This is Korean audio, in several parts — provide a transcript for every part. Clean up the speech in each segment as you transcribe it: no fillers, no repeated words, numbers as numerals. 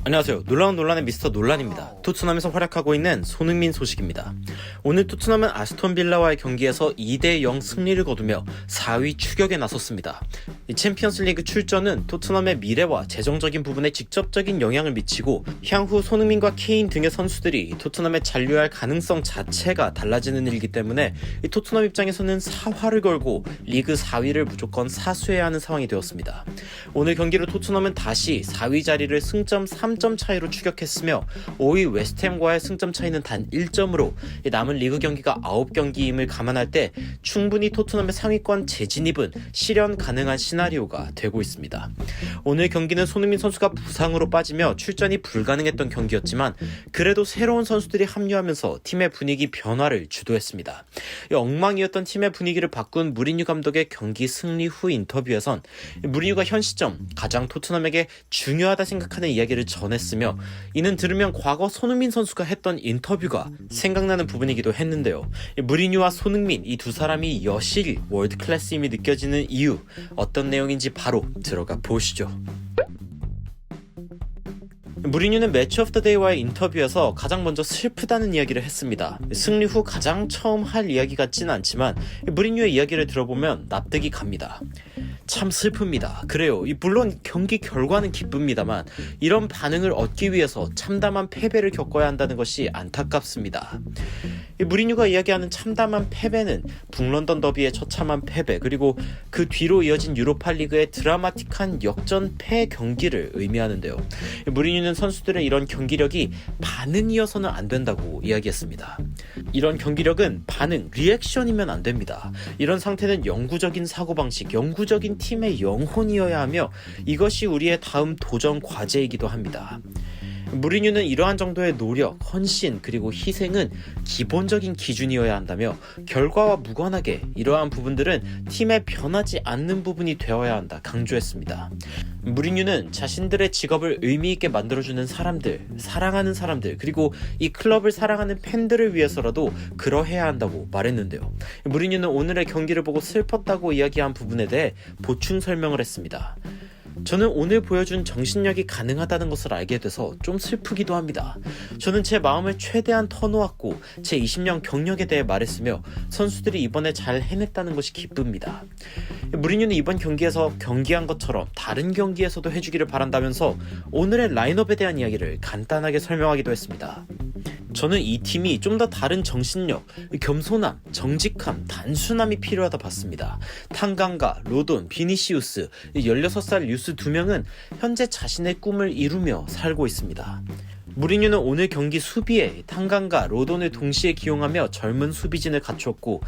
안녕하세요. 놀라운 논란의 미스터 논란입니다. 토트넘에서 활약하고 있는 손흥민 소식입니다. 오늘 토트넘은 아스톤 빌라와의 경기에서 2대0 승리를 거두며 4위 추격에 나섰습니다. 이 챔피언스 리그 출전은 토트넘의 미래와 재정적인 부분에 직접적인 영향을 미치고 향후 손흥민과 케인 등의 선수들이 토트넘에 잔류할 가능성 자체가 달라지는 일이기 때문에 이 토트넘 입장에서는 사활을 걸고 리그 4위를 무조건 사수해야 하는 상황이 되었습니다. 오늘 경기로 토트넘은 다시 4위 자리를 승점 3점 차이로 추격했으며 5위 웨스트햄과의 승점 차이는 단 1점으로 남은 리그 경기가 9경기임을 감안할 때 충분히 토트넘의 상위권 재진입은 실현 가능한 시나리오가 되고 있습니다. 오늘 경기는 손흥민 선수가 부상으로 빠지며 출전이 불가능했던 경기였지만 그래도 새로운 선수들이 합류하면서 팀의 분위기 변화를 주도했습니다. 엉망이었던 팀의 분위기를 바꾼 무리뉴 감독의 경기 승리 후 인터뷰에선 무리뉴가 현 시점 가장 토트넘에게 중요하다 생각하는 이야기를 전했으며 이는 들으면 과거 손흥민 선수가 했던 인터뷰가 생각나는 부분이기도 했는데요. 무리뉴와 손흥민 이 두 사람이 여실히 월드 클래스임이 느껴지는 이유 어떤 내용인지 바로 들어가 보시죠. 무리뉴는 매치 오브 더 데이와의 인터뷰에서 가장 먼저 슬프다는 이야기를 했습니다. 승리 후 가장 처음 할 이야기 같진 않지만 무리뉴의 이야기를 들어보면 납득이 갑니다. 참 슬픕니다. 그래요. 물론 경기 결과는 기쁩니다만 이런 반응을 얻기 위해서 참담한 패배를 겪어야 한다는 것이 안타깝습니다. 무리뉴가 이야기하는 참담한 패배는 북런던 더비의 처참한 패배 그리고 그 뒤로 이어진 유로파리그의 드라마틱한 역전패 경기를 의미하는데요. 무리뉴는 선수들의 이런 경기력이 반응이어서는 안 된다고 이야기했습니다. 이런 경기력은 반응, 리액션이면 안 됩니다. 이런 상태는 영구적인 사고방식, 영구적인 팀의 영혼이어야 하며 이것이 우리의 다음 도전 과제이기도 합니다. 무리뉴는 이러한 정도의 노력, 헌신, 그리고 희생은 기본적인 기준이어야 한다며 결과와 무관하게 이러한 부분들은 팀에 변하지 않는 부분이 되어야 한다 강조했습니다. 무리뉴는 자신들의 직업을 의미있게 만들어주는 사람들, 사랑하는 사람들, 그리고 이 클럽을 사랑하는 팬들을 위해서라도 그러해야 한다고 말했는데요. 무리뉴는 오늘의 경기를 보고 슬펐다고 이야기한 부분에 대해 보충 설명을 했습니다. 저는 오늘 보여준 정신력이 가능하다는 것을 알게 돼서 좀 슬프기도 합니다. 저는 제 마음을 최대한 터놓았고 제 20년 경력에 대해 말했으며 선수들이 이번에 잘 해냈다는 것이 기쁩니다. 무리뉴는 이번 경기에서 경기한 것처럼 다른 경기에서도 해주기를 바란다면서 오늘의 라인업에 대한 이야기를 간단하게 설명하기도 했습니다. 저는 이 팀이 좀 더 다른 정신력, 겸손함, 정직함, 단순함이 필요하다 봤습니다. 탄강가, 로돈, 비니시우스, 16살 유스 2명은 현재 자신의 꿈을 이루며 살고 있습니다. 무리뉴는 오늘 경기 수비에 탄강과 로돈을 동시에 기용하며 젊은 수비진을 갖췄고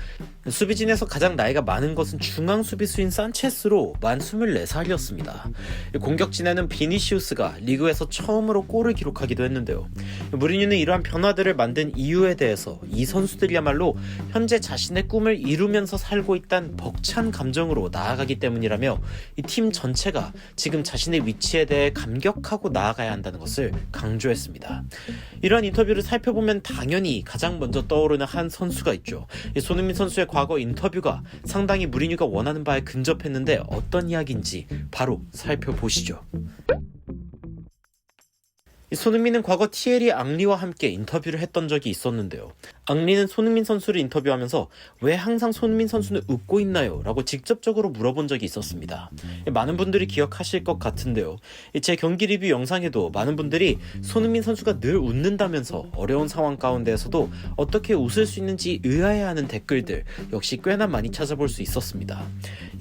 수비진에서 가장 나이가 많은 것은 중앙 수비수인 산체스로 만 24살이었습니다. 공격진에는 비니시우스가 리그에서 처음으로 골을 기록하기도 했는데요. 무리뉴는 이러한 변화들을 만든 이유에 대해서 이 선수들이야말로 현재 자신의 꿈을 이루면서 살고 있다는 벅찬 감정으로 나아가기 때문이라며 이 팀 전체가 지금 자신의 위치에 대해 감격하고 나아가야 한다는 것을 강조했습니다. 이러한 인터뷰를 살펴보면 당연히 가장 먼저 떠오르는 한 선수가 있죠. 손흥민 선수의 과거 인터뷰가 상당히 무리뉴가 원하는 바에 근접했는데 어떤 이야기인지 바로 살펴보시죠. 손흥민은 과거 티에리 앙리와 함께 인터뷰를 했던 적이 있었는데요. 앙리는 손흥민 선수를 인터뷰하면서 왜 항상 손흥민 선수는 웃고 있나요? 라고 직접적으로 물어본 적이 있었습니다. 많은 분들이 기억하실 것 같은데요. 제 경기 리뷰 영상에도 많은 분들이 손흥민 선수가 늘 웃는다면서 어려운 상황 가운데에서도 어떻게 웃을 수 있는지 의아해하는 댓글들 역시 꽤나 많이 찾아볼 수 있었습니다.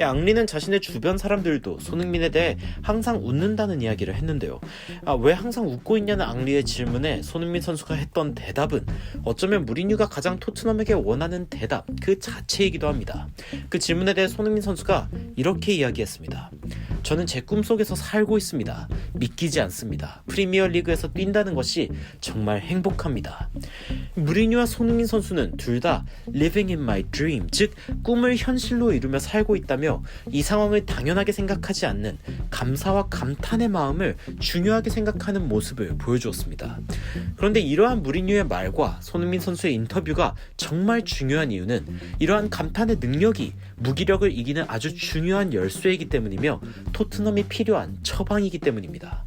앙리는 자신의 주변 사람들도 손흥민에 대해 항상 웃는다는 이야기를 했는데요. 왜 항상 웃고 있냐는 앙리의 질문에 손흥민 선수가 했던 대답은 어쩌면 무리뉴가 가장 토트넘에게 원하는 대답 그 자체이기도 합니다. 그 질문에 대해 손흥민 선수가 이렇게 이야기했습니다. 저는 제 꿈속에서 살고 있습니다. 믿기지 않습니다. 프리미어리그에서 뛴다는 것이 정말 행복합니다. 무리뉴와 손흥민 선수는 둘 다 living in my dream, 즉 꿈을 현실로 이루며 살고 있다며 이 상황을 당연하게 생각하지 않는 감사와 감탄의 마음을 중요하게 생각하는 모습을 보여주었습니다. 그런데 이러한 무리뉴의 말과 손흥민 선수의 인터뷰가 정말 중요한 이유는 이러한 감탄의 능력이 무기력을 이기는 아주 중요한 열쇠이기 때문이며 토트넘이 필요한 처방이기 때문입니다.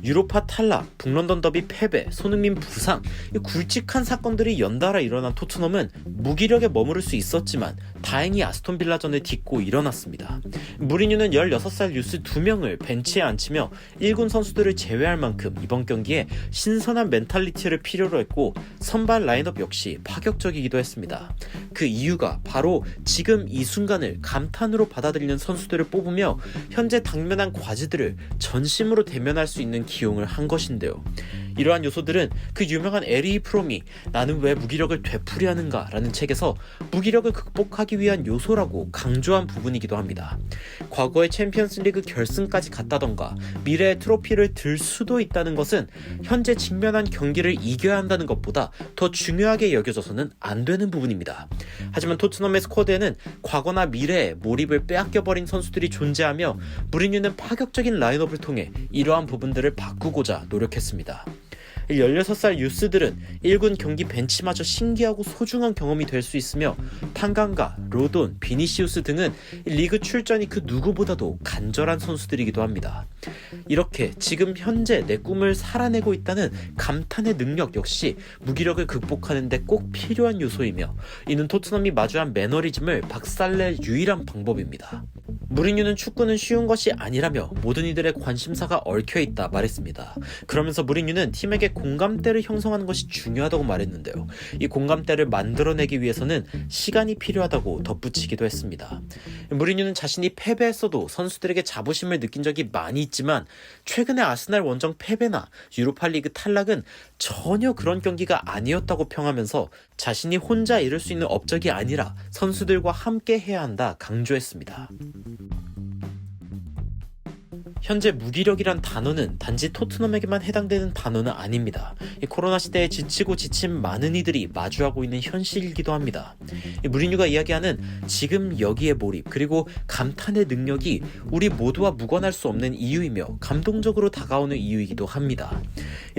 유로파 탈락, 북런던 더비 패배, 손흥민 부상, 이 굵직한 사건들이 연달아 일어난 토트넘은 무기력에 머무를 수 있었지만 다행히 아스톤 빌라전을 딛고 일어났습니다. 무리뉴는 16살 유스 2명을 벤치에 앉히며 1군 선수들을 제외할 만큼 이번 경기에 신선한 멘탈리티를 필요로 했고 선발 라인업 역시 파격적이기도 했습니다. 그 이유가 바로 지금 이 순간을 감탄으로 받아들이는 선수들을 뽑으며 현재 당면한 과제들을 전심으로 대면할 수 있는 기용을 한 것인데요. 이러한 요소들은 그 유명한 에리 프롬이 나는 왜 무기력을 되풀이하는가 라는 책에서 무기력을 극복하기 위한 요소라고 강조한 부분이기도 합니다. 과거의 챔피언스 리그 결승까지 갔다던가 미래의 트로피를 들 수도 있다는 것은 현재 직면한 경기를 이겨야 한다는 것보다 더 중요하게 여겨져서는 안 되는 부분입니다. 하지만 토트넘의 스쿼드에는 과거나 미래에 몰입을 빼앗겨버린 선수들이 존재하며 무리뉴는 파격적인 라인업을 통해 이러한 부분들을 바꾸고자 노력했습니다. 16살 유스들은 1군 경기 벤치마저 신기하고 소중한 경험이 될 수 있으며 탄강가, 로돈, 비니시우스 등은 리그 출전이 그 누구보다도 간절한 선수들이기도 합니다. 이렇게 지금 현재 내 꿈을 살아내고 있다는 감탄의 능력 역시 무기력을 극복하는 데 꼭 필요한 요소이며 이는 토트넘이 마주한 매너리즘을 박살낼 유일한 방법입니다. 무리뉴는 축구는 쉬운 것이 아니라며 모든 이들의 관심사가 얽혀있다 말했습니다. 그러면서 무리뉴는 팀에게 공감대를 형성하는 것이 중요하다고 말했는데요. 이 공감대를 만들어내기 위해서는 시간이 필요하다고 덧붙이기도 했습니다. 무리뉴는 자신이 패배했어도 선수들에게 자부심을 느낀 적이 많이 있지만 최근의 아스날 원정 패배나 유로파리그 탈락은 전혀 그런 경기가 아니었다고 평하면서 자신이 혼자 이룰 수 있는 업적이 아니라 선수들과 함께 해야 한다 강조했습니다. 현재 무기력이란 단어는 단지 토트넘에게만 해당되는 단어는 아닙니다. 이 코로나 시대에 지치고 지친 많은 이들이 마주하고 있는 현실이기도 합니다. 무리뉴가 이야기하는 지금 여기에 몰입 그리고 감탄의 능력이 우리 모두와 무관할 수 없는 이유이며 감동적으로 다가오는 이유이기도 합니다.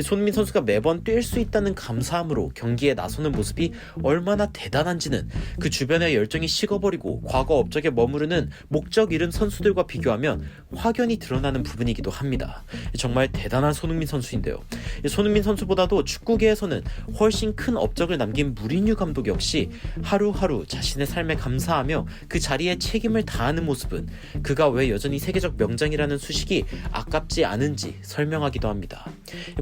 손흥민 선수가 매번 뛸 수 있다는 감사함으로 경기에 나서는 모습이 얼마나 대단한지는 그 주변의 열정이 식어버리고 과거 업적에 머무르는 목적 잃은 선수들과 비교하면 확연히 드러나는 부분이기도 합니다. 정말 대단한 손흥민 선수인데요. 손흥민 선수보다도 축구계에서는 훨씬 큰 업적을 남긴 무리뉴 감독 역시 하루하루 자신의 삶에 감사하며 그 자리에 책임을 다하는 모습은 그가 왜 여전히 세계적 명장이라는 수식이 아깝지 않은지 설명하기도 합니다.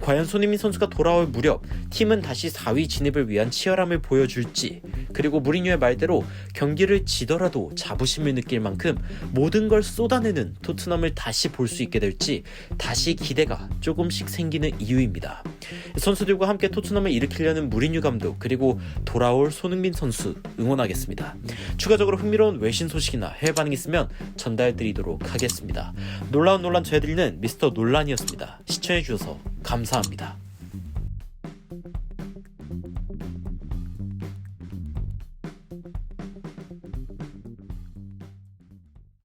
과연 손흥민 선수가 돌아올 무렵 팀은 다시 4위 진입을 위한 치열함을 보여줄지 그리고 무리뉴의 말대로 경기를 지더라도 자부심을 느낄 만큼 모든 걸 쏟아내는 토트넘을 다시 볼 수 있게 될지 다시 기대가 조금씩 생기는 이유입니다. 선수들과 함께 토트넘을 일으키려는 무리뉴 감독 그리고 돌아올 손흥민 선수 응원하겠습니다. 추가적으로 흥미로운 외신 소식이나 해외 반응이 있으면 전달드리도록 하겠습니다. 놀라운 논란 전해드리는 미스터 논란이었습니다. 시청해주셔서 감사합니다.